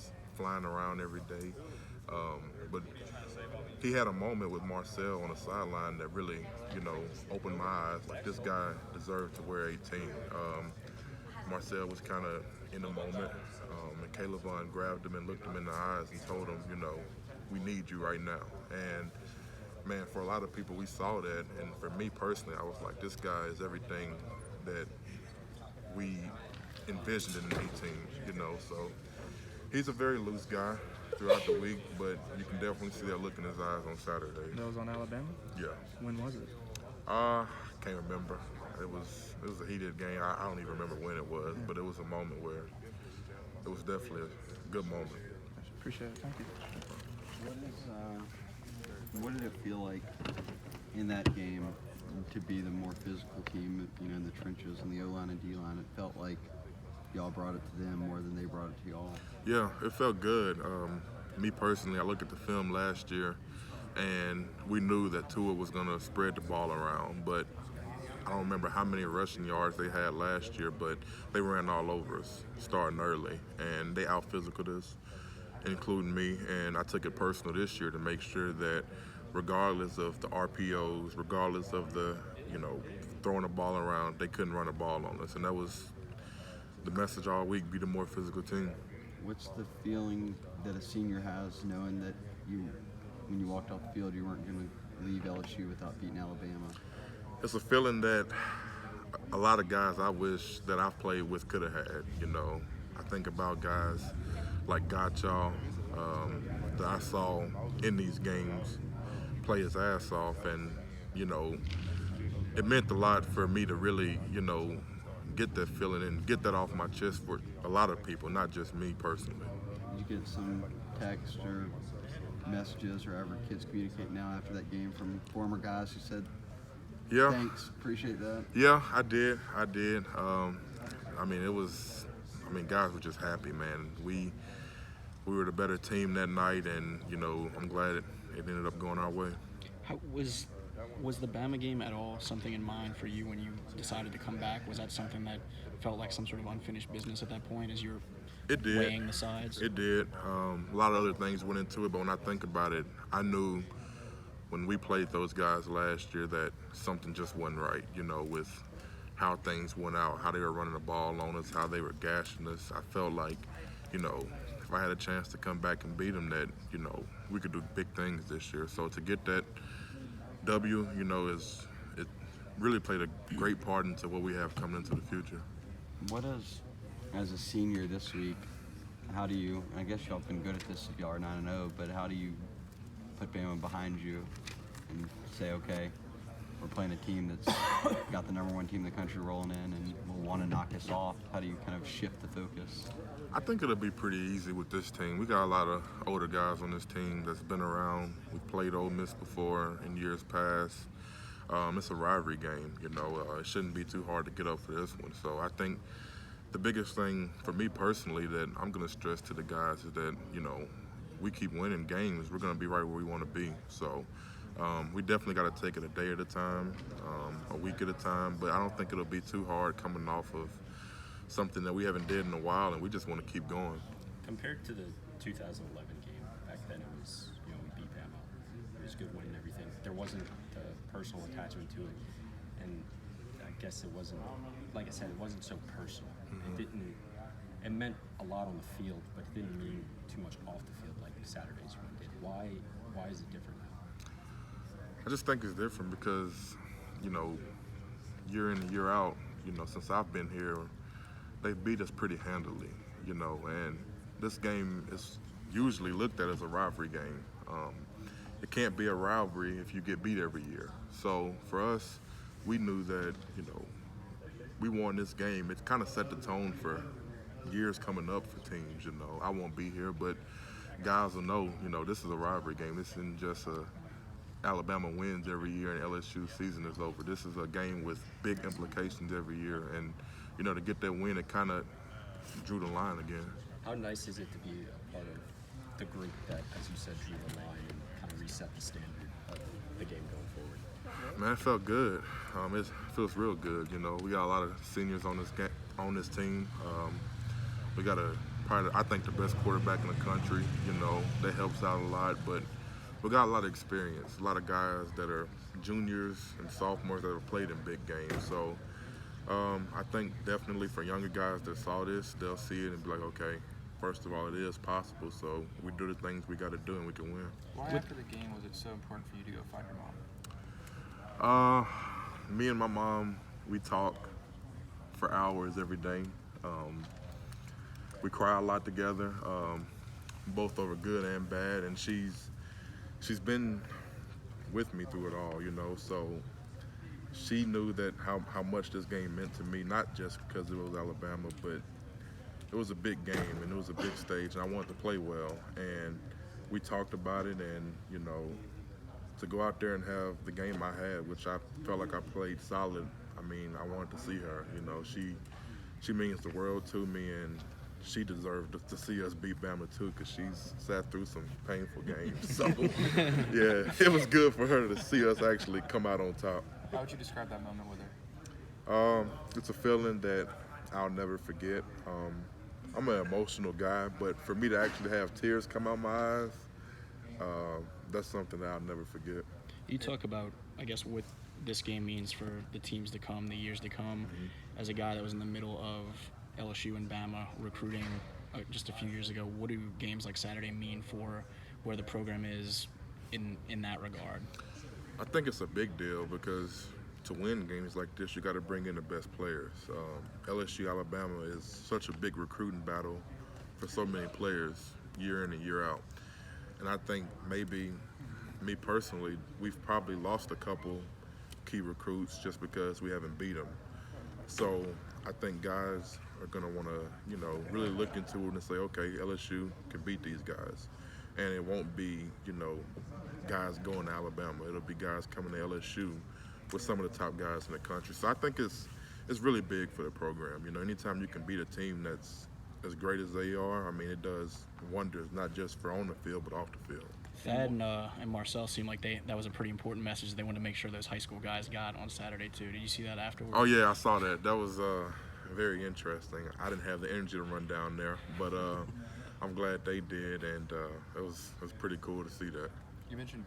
he's flying around every day. But he had a moment with Marcel on the sideline that really, opened my eyes. Like, this guy deserved to wear 18. Marcel was kind of in the moment, and Caleb Vaughn grabbed him and looked him in the eyes and told him, we need you right now. And man, for a lot of people, we saw that, and for me personally, I was like, this guy is everything that we envisioned in an 18, So he's a very loose guy throughout the week, but you can definitely see that look in his eyes on Saturday. That was on Alabama? Yeah. When was it? Can't remember. It was a heated game. I don't even remember when it was, but it was a moment where it was definitely a good moment. Appreciate it. Thank you. What did it feel like in that game to be the more physical team, in the trenches and the O-line and D-line? It felt like y'all brought it to them more than they brought it to y'all. Yeah, it felt good. Me personally, I looked at the film last year, and we knew that Tua was going to spread the ball around, but I don't remember how many rushing yards they had last year, but they ran all over us starting early, and they out-physicaled us, including me, and I took it personal this year to make sure that regardless of the RPOs, regardless of the, throwing the ball around, they couldn't run the ball on us, and that was the message all week: be the more physical team. What's the feeling that a senior has knowing that when you walked off the field, you weren't going to leave LSU without beating Alabama? It's a feeling that a lot of guys I wish that I've played with could have had. I think about guys like Gotcha that I saw in these games play his ass off, and it meant a lot for me to really get that feeling and get that off my chest for a lot of people, not just me personally. Did you get some text or messages or ever kids communicate now after that game from former guys who said, yeah, thanks, appreciate that? Yeah, I did. Guys were just happy, man. We were the better team that night, and I'm glad it ended up going our way. How was the Bama game at all something in mind for you when you decided to come back? Was that something that felt like some sort of unfinished business at that point as you're weighing the sides? It did. A lot of other things went into it, but when I think about it, I knew when we played those guys last year that something just wasn't right, with how things went out, how they were running the ball on us, how they were gashing us. I felt like, if I had a chance to come back and beat them, that, we could do big things this year. So to get that W, it really played a great part into what we have coming into the future. What is, as a senior this week, how do you, I guess y'all have been good at this if y'all are 9-0, but how do you put Bama behind you and say, okay, we're playing a team that's got the number one team in the country rolling in and will want to knock us off? How do you kind of shift the focus? I think it'll be pretty easy with this team. We got a lot of older guys on this team that's been around. We've played Ole Miss before in years past. It's a rivalry game, it shouldn't be too hard to get up for this one. So I think the biggest thing for me personally that I'm going to stress to the guys is that, we keep winning games, we're going to be right where we want to be. So we definitely got to take it a day at a time, a week at a time, but I don't think it'll be too hard coming off of something that we haven't did in a while, and we just want to keep going. Compared to the 2011 game, back then it was, we beat Bama. It was good win and everything. There wasn't the personal attachment to it, and I guess it wasn't, like I said, it wasn't so personal. Mm-hmm. It meant a lot on the field, but it didn't mean too much off the field like Saturday's run did. Why is it different now? I just think it's different because, year in and year out, since I've been here, they've beat us pretty handily, and this game is usually looked at as a rivalry game. It can't be a rivalry if you get beat every year. So for us, we knew that, we won this game. It kind of set the tone for years coming up for teams, I won't be here, but guys will know, this is a rivalry game. This isn't just Alabama wins every year and LSU season is over. This is a game with big implications every year, and to get that win, it kind of drew the line again. How nice is it to be a part of the group that, as you said, drew the line and kind of reset the standard of the game going forward? Man, it felt good. It feels real good. We got a lot of seniors on this team. We got a probably, I think, the best quarterback in the country. You know, that helps out a lot. But we got a lot of experience, a lot of guys that are juniors and sophomores that have played in big games. So I think definitely for younger guys that saw this, they'll see it and be like, okay, first of all, it is possible. So we do the things we got to do and we can win. Why after the game was it so important for you to go find your mom? Me and my mom, we talk for hours every day. We cry a lot together, both over good and bad, and she's been with me through it all, you know. So she knew that how much this game meant to me, not just because it was Alabama, but it was a big game and it was a big stage, and I wanted to play well. And we talked about it, and you know, to go out there and have the game I had, which I felt like I played solid. I mean, I wanted to see her. You know, she means the world to me, and she deserved to see us beat Bama too, because she's sat through some painful games. So, yeah, it was good for her to see us actually come out on top. How would you describe that moment with her? It's a feeling that I'll never forget. I'm an emotional guy, but for me to actually have tears come out my eyes, that's something that I'll never forget. You talk about, I guess, what this game means for the teams to come, the years to come. As a guy that was in the middle of LSU and Bama recruiting just a few years ago, what do games like Saturday mean for where the program is in that regard? I think it's a big deal because to win games like this, you got to bring in the best players. LSU, Alabama is such a big recruiting battle for so many players year in and year out. And I think maybe, me personally, we've probably lost a couple key recruits just because we haven't beat them. So I think guys are going to want to, you know, really look into it and say, okay, LSU can beat these guys. And it won't be, you know, guys going to Alabama. It'll be guys coming to LSU with some of the top guys in the country. So I think it's really big for the program. You know, anytime you can beat a team that's as great as they are, I mean, it does wonders, not just for on the field, but off the field. Thad and Marcel seemed like that was a pretty important message they wanted to make sure those high school guys got on Saturday too. Did you see that afterwards? Oh yeah, I saw that. That was very interesting. I didn't have the energy to run down there, but I'm glad they did, and it was pretty cool to see that. You mentioned